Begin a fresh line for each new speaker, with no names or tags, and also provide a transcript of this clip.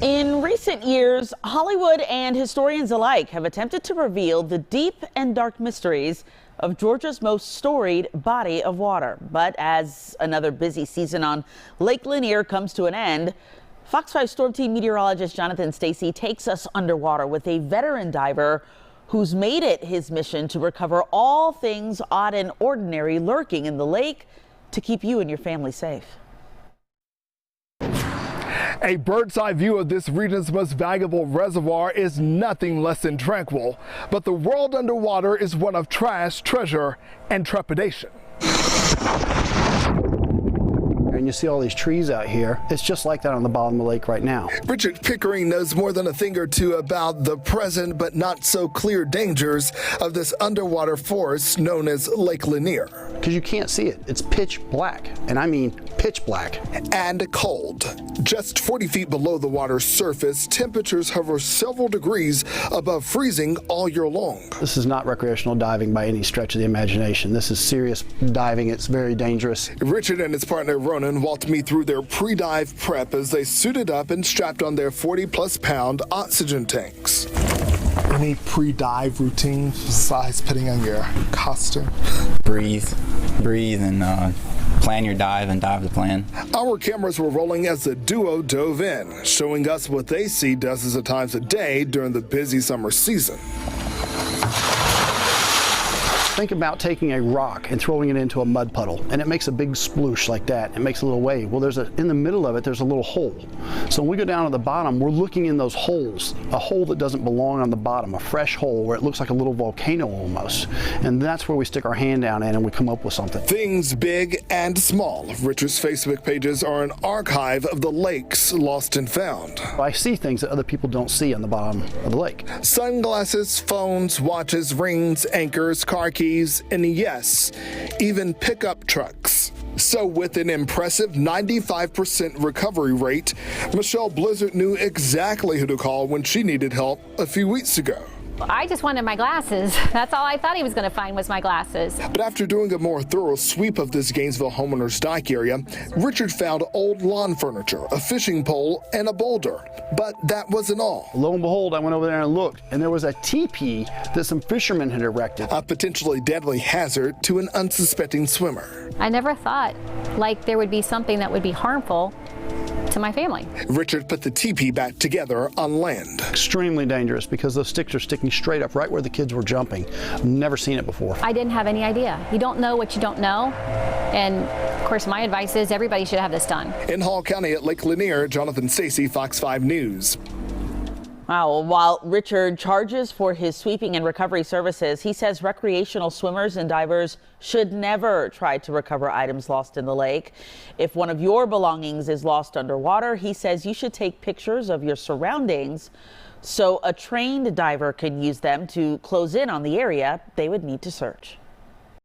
In recent years, Hollywood and historians alike have attempted to reveal the deep and dark mysteries of Georgia's most storied body of water. But as another busy season on Lake Lanier comes to an end, Fox 5 Storm Team meteorologist Jonathan Stacey takes us underwater with a veteran diver who's made it his mission to recover all things odd and ordinary lurking in the lake to keep you and your family safe.
A bird's eye view of this region's most valuable reservoir is nothing less than tranquil, but the world underwater is one of trash, treasure, and trepidation.
And you see all these trees out here. It's just like that on the bottom of the lake right now.
Richard Pickering knows more than a thing or two about the present but not so clear dangers of this underwater forest known as Lake Lanier.
Because you can't see it. It's pitch black, and I mean pitch black.
And cold. Just 40 feet below the water's surface, temperatures hover several degrees above freezing all year long.
This is not recreational diving by any stretch of the imagination. This is serious diving. It's very dangerous.
Richard and his partner Ronan walked me through their pre-dive prep as they suited up and strapped on their 40-plus pound oxygen tanks. Any pre-dive routine besides putting on your costume?
Breathe and plan your dive and dive the plan.
Our cameras were rolling as the duo dove in, showing us what they see dozens of times a day during the busy summer season.
Think about taking a rock and throwing it into a mud puddle, and it makes a big sploosh like that. It makes a little wave. Well, in the middle of it, there's a little hole. So when we go down to the bottom, we're looking in those holes, a hole that doesn't belong on the bottom, a fresh hole where it looks like a little volcano almost. And that's where we stick our hand down in and we come up with something.
Things big and small. Richard's Facebook pages are an archive of the lakes lost and found.
I see things that other people don't see on the bottom of the lake.
Sunglasses, phones, watches, rings, anchors, car keys, and yes, even pickup trucks. So with an impressive 95% recovery rate, Michelle Blizzard knew exactly who to call when she needed help a few weeks ago.
I just wanted my glasses. That's all I thought he was going to find was my glasses.
But after doing a more thorough sweep of this Gainesville homeowner's dock area, Richard found old lawn furniture, a fishing pole, and a boulder. But that wasn't all.
Lo and behold, I went over there and looked, and there was a teepee that some fishermen had erected.
A potentially deadly hazard to an unsuspecting swimmer.
I never thought there would be something that would be harmful to my family.
Richard put the teepee back together on land.
Extremely dangerous because those sticks are sticking straight up right where the kids were jumping. Never seen it before.
I didn't have any idea. You don't know what you don't know. And of course, my advice is everybody should have this done.
In Hall County at Lake Lanier, Jonathan Stacey, Fox 5 News.
Wow. While Richard charges for his sweeping and recovery services, he says recreational swimmers and divers should never try to recover items lost in the lake. If one of your belongings is lost underwater, he says you should take pictures of your surroundings so a trained diver can use them to close in on the area they would need to search.